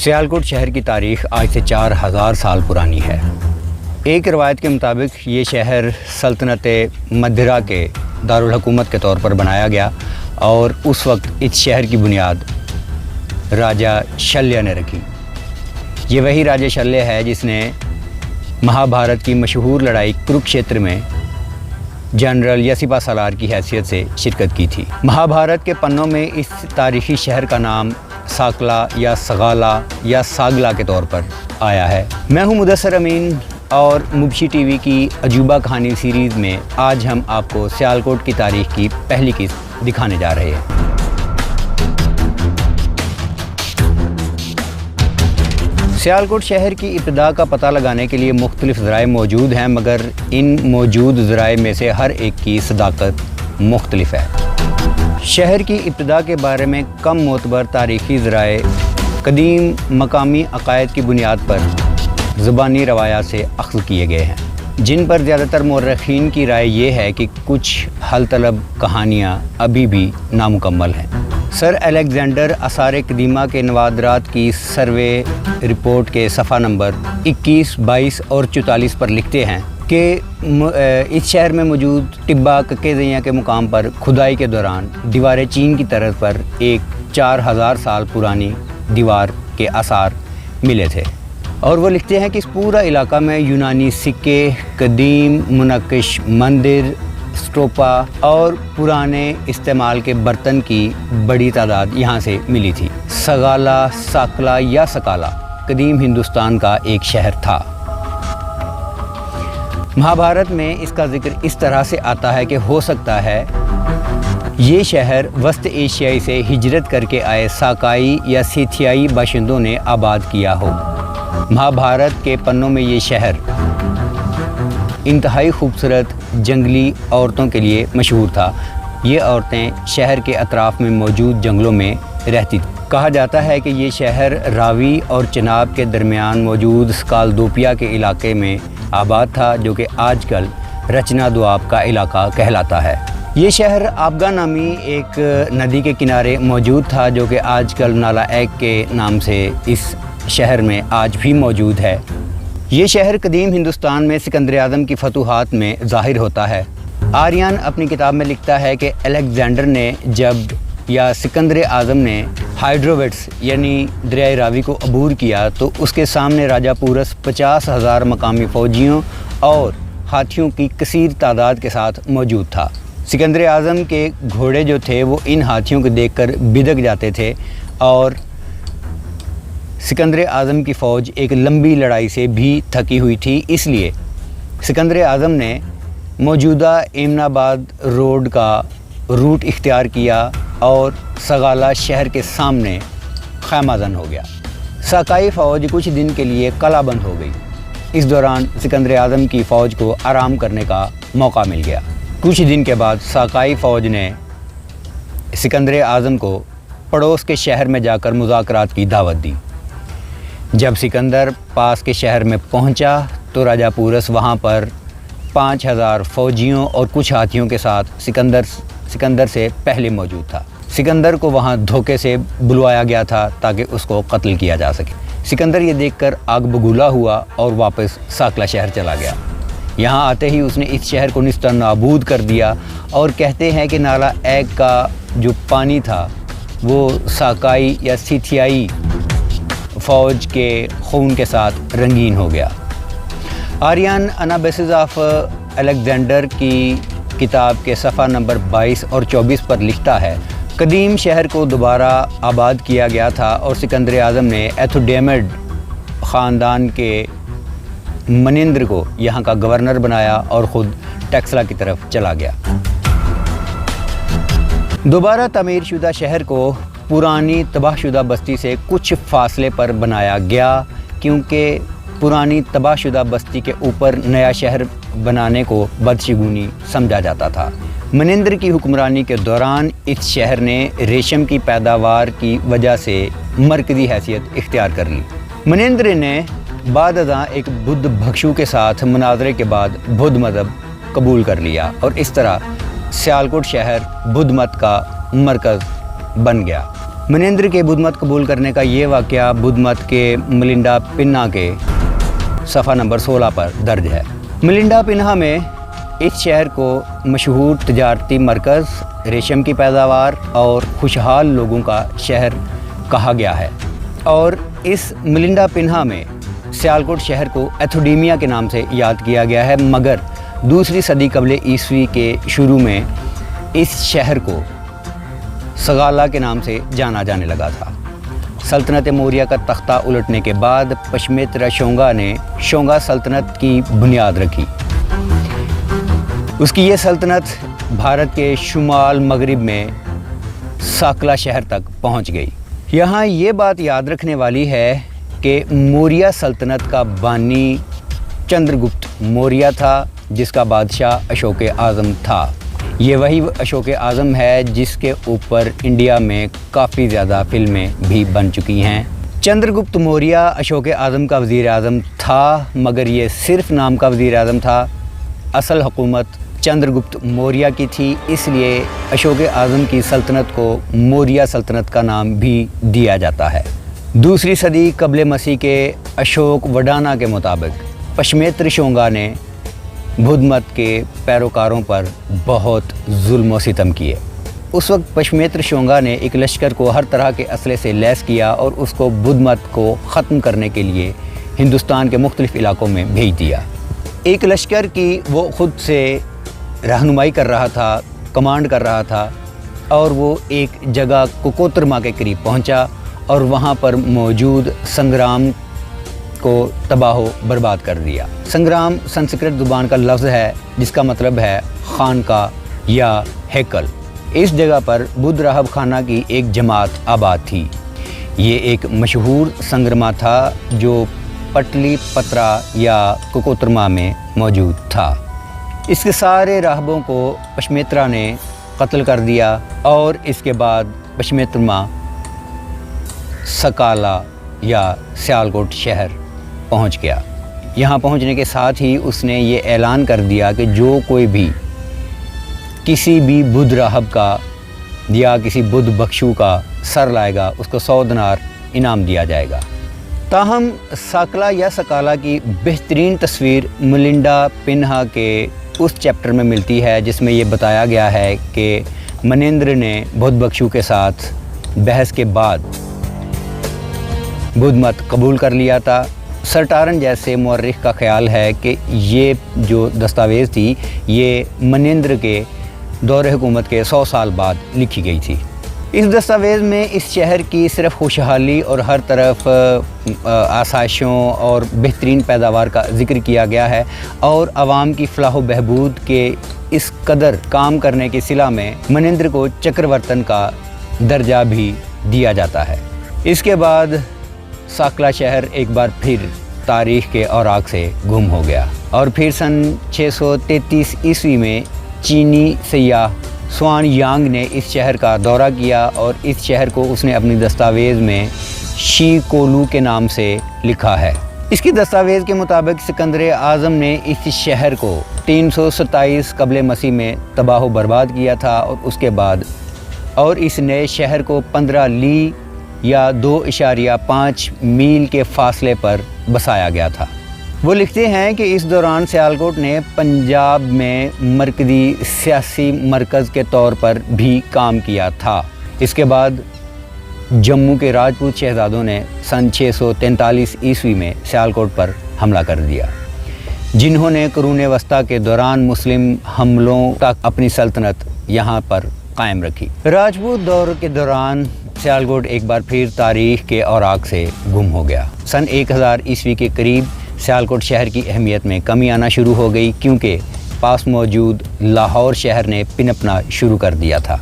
سیالکوٹ شہر کی تاریخ آج سے 4000 سال پرانی ہے۔ ایک روایت کے مطابق یہ شہر سلطنت مدھرا کے دارالحکومت کے طور پر بنایا گیا اور اس وقت اس شہر کی بنیاد راجہ شلیہ نے رکھی۔ یہ وہی راجہ شلیہ ہے جس نے مہابھارت کی مشہور لڑائی کرکشیتر میں جنرل یا سپہ سالار کی حیثیت سے شرکت کی تھی۔ مہابھارت کے پنوں میں اس تاریخی شہر کا نام ساکلا یا سغالا یا ساگلا کے طور پر آیا ہے۔ میں ہوں مدثر امین اور مبشی ٹی وی کی عجوبہ کہانی سیریز میں آج ہم آپ کو سیالکوٹ کی تاریخ کی پہلی قسط دکھانے جا رہے ہیں۔ سیالکوٹ شہر کی ابتدا کا پتہ لگانے کے لیے مختلف ذرائع موجود ہیں، مگر ان موجود ذرائع میں سے ہر ایک کی صداقت مختلف ہے۔ شہر کی ابتدا کے بارے میں کم معتبر تاریخی ذرائع قدیم مقامی عقائد کی بنیاد پر زبانی روایات سے اخذ کیے گئے ہیں، جن پر زیادہ تر مورخین کی رائے یہ ہے کہ کچھ حل طلب کہانیاں ابھی بھی نامکمل ہیں۔ سر الیگزینڈر آثار قدیمہ کے نوادرات کی سروے رپورٹ کے صفحہ نمبر 21، 22 اور 44 پر لکھتے ہیں کہ اس شہر میں موجود ٹبہ ککے زیاں کے مقام پر کھدائی کے دوران دیوار چین کی طرز پر ایک 4000 سال پرانی دیوار کے آثار ملے تھے، اور وہ لکھتے ہیں کہ اس پورا علاقہ میں یونانی سکے، قدیم منقش مندر، اسٹوپا اور پرانے استعمال کے برتن کی بڑی تعداد یہاں سے ملی تھی۔ سغالا، ساکلا یا سکالا قدیم ہندوستان کا ایک شہر تھا۔ مہابھارت میں اس کا ذکر اس طرح سے آتا ہے کہ ہو سکتا ہے یہ شہر وسط ایشیائی سے ہجرت کر کے آئے ساکائی یا سیتھیائی باشندوں نے آباد کیا ہو۔ مہابھارت کے پنوں میں یہ شہر انتہائی خوبصورت جنگلی عورتوں کے لیے مشہور تھا۔ یہ عورتیں شہر کے اطراف میں موجود جنگلوں میں رہتی تھیں۔ کہا جاتا ہے کہ یہ شہر راوی اور چناب کے درمیان موجود سکالدوپیا کے علاقے میں آباد تھا، جو کہ آج کل رچنا دواب کا علاقہ کہلاتا ہے۔ یہ شہر آبگا نامی ایک ندی کے کنارے موجود تھا، جو کہ آج کل نالا ایک کے نام سے اس شہر میں آج بھی موجود ہے۔ یہ شہر قدیم ہندوستان میں سکندر اعظم کی فتوحات میں ظاہر ہوتا ہے۔ آریان اپنی کتاب میں لکھتا ہے کہ الیگزینڈر نے یا سکندر اعظم نے ہائیڈروویٹس یعنی دریائے راوی کو عبور کیا تو اس کے سامنے راجہ پورس 50,000 مقامی فوجیوں اور ہاتھیوں کی کثیر تعداد کے ساتھ موجود تھا۔ سکندر اعظم کے گھوڑے جو تھے وہ ان ہاتھیوں کو دیکھ کر بدک جاتے تھے، اور سکندر اعظم کی فوج ایک لمبی لڑائی سے بھی تھکی ہوئی تھی، اس لیے سکندر اعظم نے موجودہ ایمن آباد روڈ کا روٹ اختیار کیا اور سغالا شہر کے سامنے خیمہ زن ہو گیا۔ ساکائی فوج کچھ دن کے لیے قلعہ بند ہو گئی۔ اس دوران سکندر اعظم کی فوج کو آرام کرنے کا موقع مل گیا۔ کچھ دن کے بعد ساکائی فوج نے سکندر اعظم کو پڑوس کے شہر میں جا کر مذاکرات کی دعوت دی۔ جب سکندر پاس کے شہر میں پہنچا تو راجہ پورس وہاں پر 5000 فوجیوں اور کچھ ہاتھیوں کے ساتھ سکندر سے پہلے موجود تھا۔ سکندر کو وہاں دھوکے سے بلوایا گیا تھا تاکہ اس کو قتل کیا جا سکے۔ سکندر یہ دیکھ کر آگ بگولا ہوا اور واپس ساکلا شہر چلا گیا۔ یہاں آتے ہی اس نے اس شہر کو نیست و نابود کر دیا، اور کہتے ہیں کہ نالا ایک کا جو پانی تھا وہ ساکائی یا سیتھیائی فوج کے خون کے ساتھ رنگین ہو گیا۔ آریان انابیسز آف الیگزینڈر کی کتاب کے صفحہ نمبر 22 اور 24 پر لکھتا ہے، قدیم شہر کو دوبارہ آباد کیا گیا تھا اور سکندر اعظم نے ایتھوڈیمڈ خاندان کے منیندر کو یہاں کا گورنر بنایا اور خود ٹیکسلا کی طرف چلا گیا۔ دوبارہ تعمیر شدہ شہر کو پرانی تباہ شدہ بستی سے کچھ فاصلے پر بنایا گیا، کیونکہ پرانی تباہ شدہ بستی کے اوپر نیا شہر بنانے کو بدشگونی سمجھا جاتا تھا۔ منیندر کی حکمرانی کے دوران اس شہر نے ریشم کی پیداوار کی وجہ سے مرکزی حیثیت اختیار کر لی۔ منیندر نے بعد ازاں ایک بدھ بھکشو کے ساتھ مناظرے کے بعد بدھ مذہب قبول کر لیا، اور اس طرح سیالکوٹ شہر بدھ مت کا مرکز بن گیا۔ मनेंद्र के बुद्ध मत कबूल करने का ये वाक़या बुद्ध मत के मिलिंडा पिन्हा के सफ़ा नंबर 16 पर दर्ज है। मिलिंडा पिन्हा में इस शहर को मशहूर तजारती मरकज़, रेशम की पैदावार और खुशहाल लोगों का शहर कहा गया है। और इस मिलिंडा पिन्हा में सियालकोट शहर को एथोडीमिया के नाम से याद किया गया है, मगर दूसरी सदी कबले ईस्वी के शुरू में इस शहर को सगाला के नाम से जाना जाने लगा था। सल्तनत मौर्य का तख्ता उलटने के बाद पशमेत्रा शोंगा ने शोंगा सल्तनत की बुनियाद रखी। उसकी ये सल्तनत भारत के शुमाल मगरिब में साकला शहर तक पहुंच गई। यहाँ ये बात याद रखने वाली है कि मौर्य सल्तनत का बानी चंद्रगुप्त मौर्य था, जिसका बादशाह अशोक आज़म था। ये वही अशोक आज़म है जिसके ऊपर इंडिया में काफ़ी ज़्यादा फिल्में भी बन चुकी हैं। चंद्रगुप्त मौर्य अशोक आज़म का वज़ीर आज़म था, मगर ये सिर्फ नाम का वज़ीर आज़म था। असल हुकूमत चंद्रगुप्त मौर्य की थी, इसलिए अशोक आज़म की सल्तनत को मौर्य सल्तनत का नाम भी दिया जाता है। दूसरी सदी कबले मसीह के अशोक वडाना के मुताबिक पशमेत्र शोंगा ने बुद्ध मत के पैरोकारों पर बहुत जुल्म व सितम किए। उस वक्त पशमेत्र शोंगा ने एक लश्कर को हर तरह के असले से लैस किया और उसको बुद्ध मत को ख़त्म करने के लिए हिंदुस्तान के मुख्तलिफ़ इलाकों में भेज दिया। एक लश्कर की वो ख़ुद से रहनुमाई कर रहा था, कमांड कर रहा था, और वो एक जगह कोकोत्रमा के करीब पहुंचा और वहां पर मौजूद संग्राम को तबाह बर्बाद कर दिया। संग्राम संस्कृत ज़ुबान का लफ्ज़ है जिसका मतलब है खानका या हैकल। इस जगह पर बुद्ध राहब खाना की एक जमात आबाद थी। ये एक मशहूर संग्रमा था जो पटली पत्रा या कोकोत्रमा में मौजूद था। इसके सारे राहबों को पशमेत्रा ने कत्ल कर दिया और इसके बाद पशमेत्रमा सकाला या सियालकोट शहर पहुंच गया। यहाँ पहुंचने के साथ ही उसने ये ऐलान कर दिया कि जो कोई भी किसी भी बुद्ध राहब का या किसी बुद्ध बख्शू का सर लाएगा उसको 100 दिनार इनाम दिया जाएगा। ताहम साकला या सकाला की बेहतरीन तस्वीर मिलिंडा पिन्हा के उस चैप्टर में मिलती है जिसमें ये बताया गया है कि मनेंद्र ने बुद्ध बख्शू के साथ बहस के बाद बुद्ध मत कबूल कर लिया था। सरटारन जैसे मौर्रिख का ख्याल है कि ये जो दस्तावेज़ थी ये मनेंद्र के दौरे हुकूमत के 100 साल बाद लिखी गई थी। इस दस्तावेज़ में इस शहर की सिर्फ खुशहाली और हर तरफ आसाइशों और बेहतरीन पैदावार का ज़िक्र किया गया है और आवाम की फलाह बहबूद के इस कदर काम करने के सिला में मनेंद्र को चक्रवर्तन का दर्जा भी दिया जाता है। इसके बाद साकला शहर एक बार फिर तारीख़ के औराक से गुम हो गया और फिर सन 633 ईस्वी में चीनी सयाह स्वान यांग ने इस शहर का दौरा किया और इस शहर को उसने अपनी दस्तावेज़ में शी कोलू के नाम से लिखा है। इसकी दस्तावेज़ के मुताबिक सिकंदर आज़म ने इस शहर को 327 कबले मसीह में तबाह बर्बाद किया था और उसके बाद और इस नए शहर को 15 ली या 2.5 मील के फासले पर बसाया गया था। वो लिखते हैं कि इस दौरान सियालकोट ने पंजाब में मरकज़ी सियासी मरकज़ के तौर पर भी काम किया था। इसके बाद जम्मू के राजपूत शहजादों ने सन 643 ईस्वी में सियालकोट पर हमला कर दिया, जिन्होंने कुरून वस्ता के दौरान मुस्लिम हमलों तक अपनी सल्तनत यहाँ पर कायम रखी। राजपूत दौर के दौरान सियालकोट एक बार फिर तारीख़ के औराक से गुम हो गया। सन 1000 ईस्वी के करीब सियालकोट शहर की अहमियत में कमी आना शुरू हो गई क्योंकि पास मौजूद लाहौर शहर ने पिनपना शुरू कर दिया था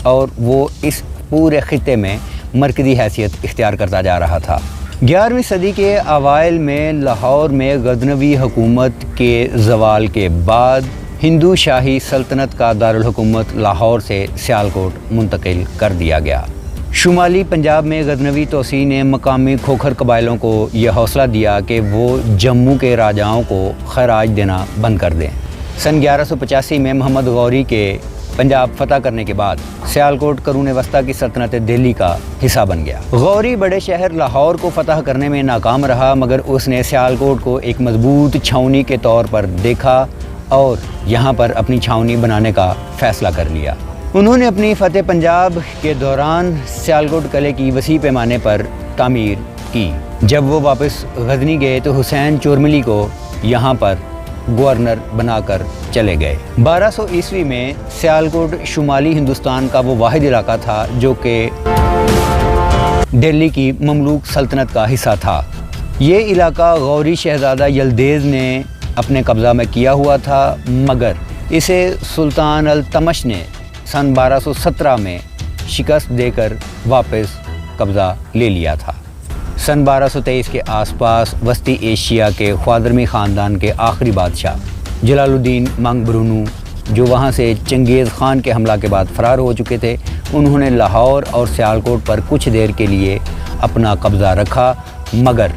और वो इस पूरे खित्ते में मरकज़ी हैसियत इख्तियार करता जा रहा था। 11वीं सदी के अवाइल में लाहौर में गज़नवी हुकूमत के ज़वाल के बाद हिंदू शाही सल्तनत का दारुल हुकूमत लाहौर से सियालकोट मुंतकिल कर दिया गया। शुमाली पंजाब में गज़नवी तोसी ने मकामी खोखर कबाइलों को यह हौसला दिया कि वो जम्मू के राजाओं को खराज देना बंद कर दें। सन 1185 में मोहम्मद गौरी के पंजाब फतह करने के बाद सियालकोट करून वस्ता की सल्तनत दिल्ली का हिस्सा बन गया। गौरी बड़े शहर लाहौर को फतह करने में नाकाम रहा, मगर उसने सियालकोट को एक मजबूत छावनी के तौर पर देखा और यहाँ पर अपनी छावनी बनाने का फ़ैसला कर लिया। उन्होंने अपनी फ़तेह पंजाब के दौरान सियालकोट किले की वसी पैमाने पर तामीर की। जब वो वापस गजनी गए तो हुसैन चोरमली को यहाँ पर गवर्नर बनाकर चले गए। 1200 ईस्वी में सियालकोट शुमाली हिंदुस्तान का वो वाहिद इलाका था जो कि दिल्ली की ममलूक सल्तनत का हिस्सा था। ये इलाका गौरी शहज़ादा यल्देज़ ने अपने कब्ज़ा में किया हुआ था, मगर इसे सुल्तान अल्तमश ने सन 1217 में शिकस्त देकर वापस कब्ज़ा ले लिया था। सन 1223 के आसपास वस्ती एशिया के ख्वादरमी ख़ानदान के आखिरी बादशाह जलालुद्दीन मंगब्रुनू, जो वहाँ से चंगेज़ ख़ान के हमला के बाद फ़रार हो चुके थे, उन्होंने लाहौर और सियालकोट पर कुछ देर के लिए अपना कब्ज़ा रखा, मगर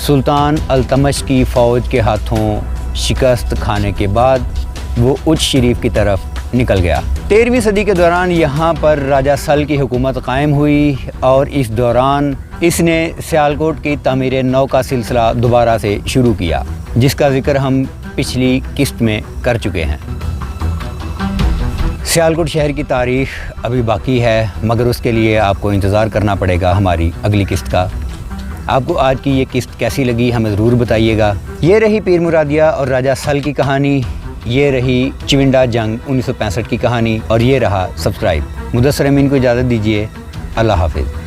सुल्तान अल्तमश की फ़ौज के हाथों शिकस्त खाने के बाद वो उच्च शरीफ की तरफ निकल गया। 13वीं सदी के दौरान यहाँ पर राजा सल की हुकूमत कायम हुई और इस दौरान इसने सियालकोट की तामीर नौ का सिलसिला दोबारा से शुरू किया, जिसका ज़िक्र हम पिछली किस्त में कर चुके हैं। सियालकोट शहर की तारीख़ अभी बाकी है, मगर उसके लिए आपको इंतज़ार करना पड़ेगा हमारी अगली किस्त का। आपको आज की ये किस्त कैसी लगी हमें ज़रूर बताइएगा। ये रही पीर मुरादिया और राजा सल की कहानी, ये रही चिविंडा जंग 1965 की कहानी, और ये रहा सब्सक्राइब। मुदस्सर अमीन को इजाज़त दीजिए। अल्लाह हाफ़िज़।